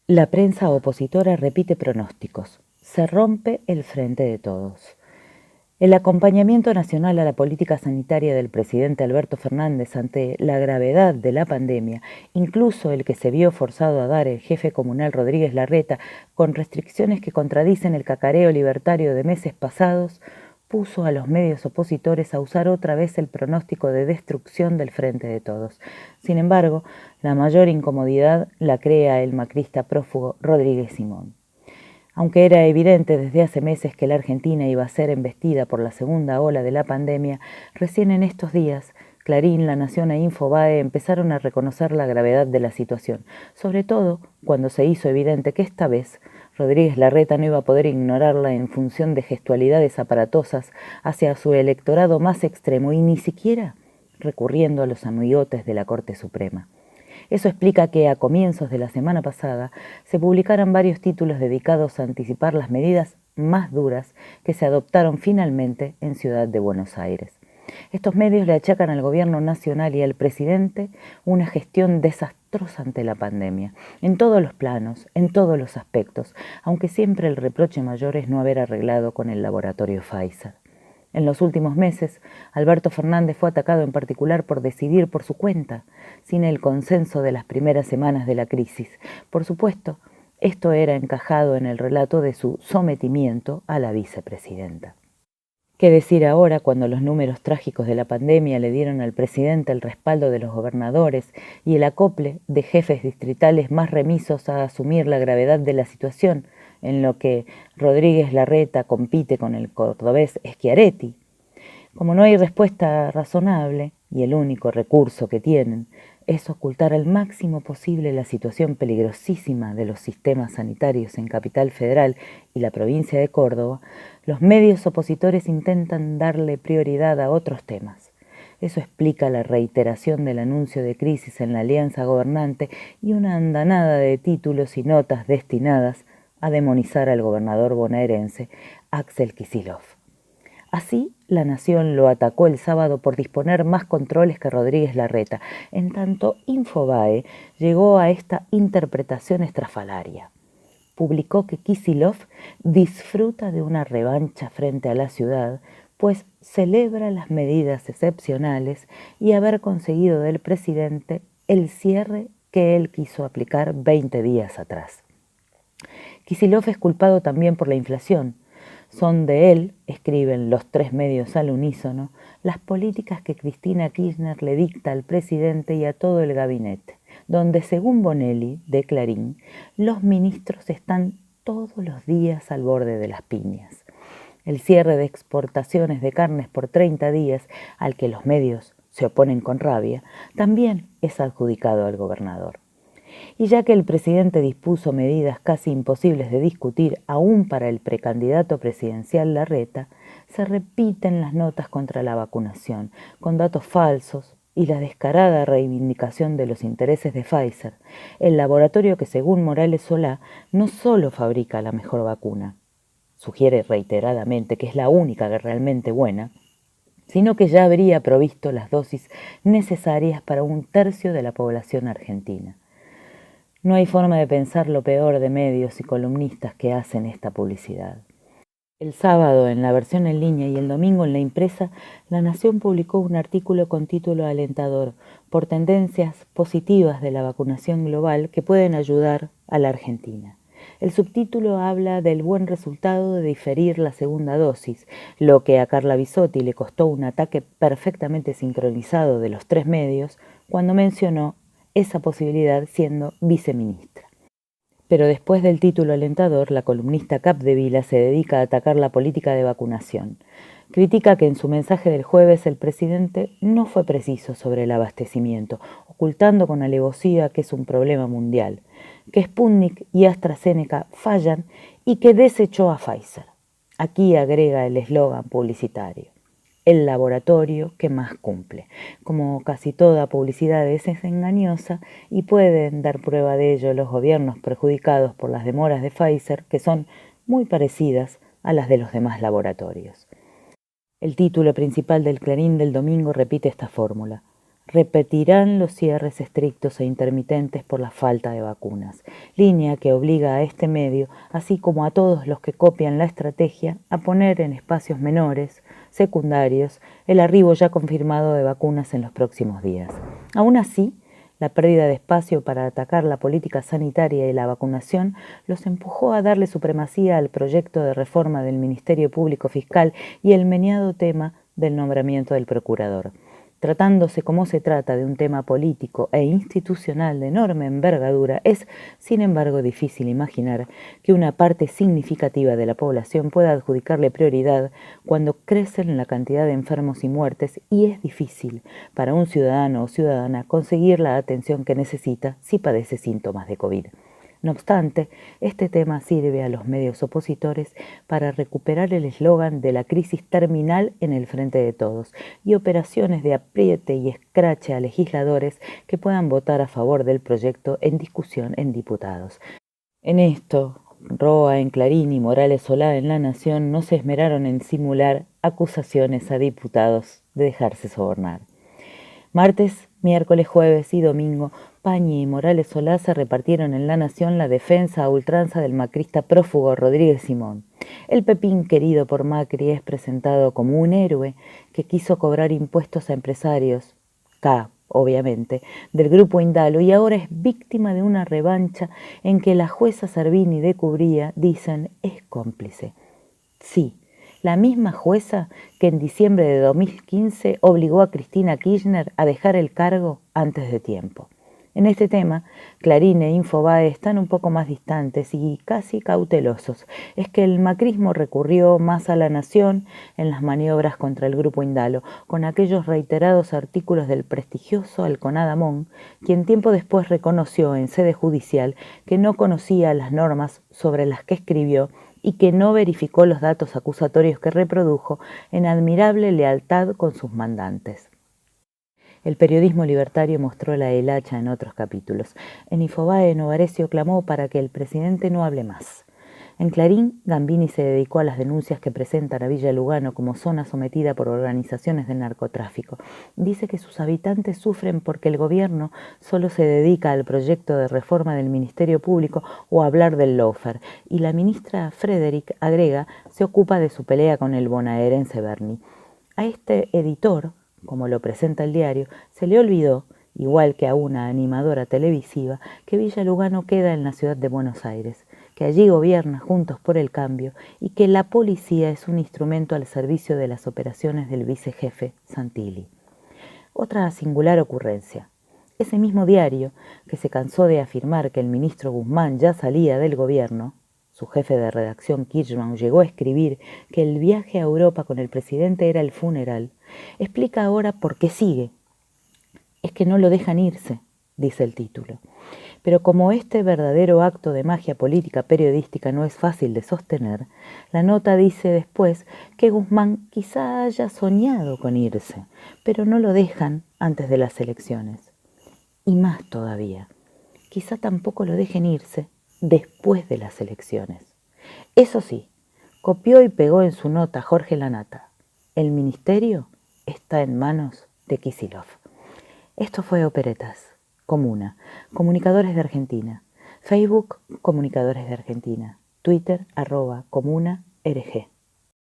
La prensa opositora repite pronósticos. Se rompe el frente de todos. El acompañamiento nacional a la política sanitaria del presidente Alberto Fernández ante la gravedad de la pandemia, incluso el que se vio forzado a dar el jefe comunal Rodríguez Larreta con restricciones que contradicen el cacareo libertario de meses pasados, puso a los medios opositores a usar otra vez el pronóstico de destrucción del frente de todos. Sin embargo, la mayor incomodidad la crea el macrista prófugo Rodríguez Simón. Aunque era evidente desde hace meses que la Argentina iba a ser embestida por la segunda ola de la pandemia, recién en estos días Clarín, La Nación e Infobae empezaron a reconocer la gravedad de la situación, sobre todo cuando se hizo evidente que esta vez Rodríguez Larreta no iba a poder ignorarla en función de gestualidades aparatosas hacia su electorado más extremo y ni siquiera recurriendo a los amigotes de la Corte Suprema. Eso explica que a comienzos de la semana pasada se publicaran varios títulos dedicados a anticipar las medidas más duras que se adoptaron finalmente en Ciudad de Buenos Aires. Estos medios le achacan al gobierno nacional y al presidente una gestión desastrosa ante la pandemia, en todos los planos, en todos los aspectos, aunque siempre el reproche mayor es no haber arreglado con el laboratorio Pfizer. En los últimos meses, Alberto Fernández fue atacado en particular por decidir por su cuenta, sin el consenso de las primeras semanas de la crisis. Por supuesto, esto era encajado en el relato de su sometimiento a la vicepresidenta. ¿Qué decir ahora cuando los números trágicos de la pandemia le dieron al presidente el respaldo de los gobernadores y el acople de jefes distritales más remisos a asumir la gravedad de la situación, en lo que Rodríguez Larreta compite con el cordobés Schiaretti? Como no hay respuesta razonable, y el único recurso que tienen es ocultar al máximo posible la situación peligrosísima de los sistemas sanitarios en Capital Federal y la provincia de Córdoba, los medios opositores intentan darle prioridad a otros temas. Eso explica la reiteración del anuncio de crisis en la alianza gobernante y una andanada de títulos y notas destinadas a demonizar al gobernador bonaerense Axel Kicillof. Así, La Nación lo atacó el sábado por disponer más controles que Rodríguez Larreta, en tanto Infobae llegó a esta interpretación estrafalaria. Publicó que Kicillof disfruta de una revancha frente a la ciudad, pues celebra las medidas excepcionales y haber conseguido del presidente el cierre que él quiso aplicar 20 días atrás. Kicillof es culpado también por la inflación. Son de él, escriben los tres medios al unísono, las políticas que Cristina Kirchner le dicta al presidente y a todo el gabinete, donde, según Bonelli, de Clarín, los ministros están todos los días al borde de las piñas. El cierre de exportaciones de carnes por 30 días, al que los medios se oponen con rabia, también es adjudicado al gobernador. Y ya que el presidente dispuso medidas casi imposibles de discutir aún para el precandidato presidencial Larreta, se repiten las notas contra la vacunación, con datos falsos y la descarada reivindicación de los intereses de Pfizer, el laboratorio que, según Morales Solá, no solo fabrica la mejor vacuna, sugiere reiteradamente que es la única que realmente buena, sino que ya habría provisto las dosis necesarias para un tercio de la población argentina. No hay forma de pensar lo peor de medios y columnistas que hacen esta publicidad. El sábado, en la versión en línea, y el domingo en la impresa, La Nación publicó un artículo con título alentador por tendencias positivas de la vacunación global que pueden ayudar a la Argentina. El subtítulo habla del buen resultado de diferir la segunda dosis, lo que a Carla Bisotti le costó un ataque perfectamente sincronizado de los tres medios cuando mencionó esa posibilidad siendo viceministra. Pero después del título alentador, la columnista Capdevila se dedica a atacar la política de vacunación. Critica que en su mensaje del jueves el presidente no fue preciso sobre el abastecimiento, ocultando con alevosía que es un problema mundial, que Sputnik y AstraZeneca fallan y que desechó a Pfizer. Aquí agrega el eslogan publicitario: el laboratorio que más cumple. Como casi toda publicidad es engañosa y pueden dar prueba de ello los gobiernos perjudicados por las demoras de Pfizer, que son muy parecidas a las de los demás laboratorios. El título principal del Clarín del domingo repite esta fórmula: repetirán los cierres estrictos e intermitentes por la falta de vacunas, línea que obliga a este medio, así como a todos los que copian la estrategia, a poner en espacios menores, secundarios, el arribo ya confirmado de vacunas en los próximos días. Aún así, la pérdida de espacio para atacar la política sanitaria y la vacunación los empujó a darle supremacía al proyecto de reforma del Ministerio Público Fiscal y el meneado tema del nombramiento del procurador. Tratándose como se trata de un tema político e institucional de enorme envergadura, es, sin embargo, difícil imaginar que una parte significativa de la población pueda adjudicarle prioridad cuando crecen la cantidad de enfermos y muertes y es difícil para un ciudadano o ciudadana conseguir la atención que necesita si padece síntomas de COVID. No obstante, este tema sirve a los medios opositores para recuperar el eslogan de la crisis terminal en el frente de todos y operaciones de apriete y escrache a legisladores que puedan votar a favor del proyecto en discusión en diputados. En esto, Roa en Clarín y Morales Solá en La Nación no se esmeraron en simular acusaciones a diputados de dejarse sobornar. Martes, miércoles, jueves y domingo, Pañi y Morales Solá se repartieron en La Nación la defensa a ultranza del macrista prófugo Rodríguez Simón. El Pepín querido por Macri es presentado como un héroe que quiso cobrar impuestos a empresarios, obviamente, del grupo Indalo y ahora es víctima de una revancha en que la jueza Servini de Cubría, dicen, es cómplice. Sí, la misma jueza que en diciembre de 2015 obligó a Cristina Kirchner a dejar el cargo antes de tiempo. En este tema, Clarín e Infobae están un poco más distantes y casi cautelosos. Es que el macrismo recurrió más a La Nación en las maniobras contra el grupo Indalo, con aquellos reiterados artículos del prestigioso Alconada Mon, quien tiempo después reconoció en sede judicial que no conocía las normas sobre las que escribió y que no verificó los datos acusatorios que reprodujo en admirable lealtad con sus mandantes. El periodismo libertario mostró la hilacha en otros capítulos. En Infobae, Novarecio clamó para que el presidente no hable más. En Clarín, Gambini se dedicó a las denuncias que presentan a Villa Lugano como zona sometida por organizaciones de narcotráfico. Dice que sus habitantes sufren porque el gobierno solo se dedica al proyecto de reforma del Ministerio Público o a hablar del lawfare, y la ministra Frederick, agrega, se ocupa de su pelea con el bonaerense Berni. A este editor, como lo presenta el diario, se le olvidó, igual que a una animadora televisiva, que Villa Lugano queda en la ciudad de Buenos Aires, que allí gobierna Juntos por el Cambio y que la policía es un instrumento al servicio de las operaciones del vicejefe Santilli. Otra singular ocurrencia. Ese mismo diario, que se cansó de afirmar que el ministro Guzmán ya salía del gobierno, su jefe de redacción Kirchmann llegó a escribir que el viaje a Europa con el presidente era el funeral, explica ahora por qué sigue. Es que no lo dejan irse, dice el título. Pero como este verdadero acto de magia política periodística no es fácil de sostener, la nota dice después que Guzmán quizá haya soñado con irse, pero no lo dejan antes de las elecciones. Y más todavía, quizá tampoco lo dejen irse después de las elecciones. Eso sí, copió y pegó en su nota Jorge Lanata. El ministerio está en manos de Kicillof. Esto fue Operetas. Comuna, Comunicadores de Argentina. Facebook, Comunicadores de Argentina. Twitter, @Comuna RG.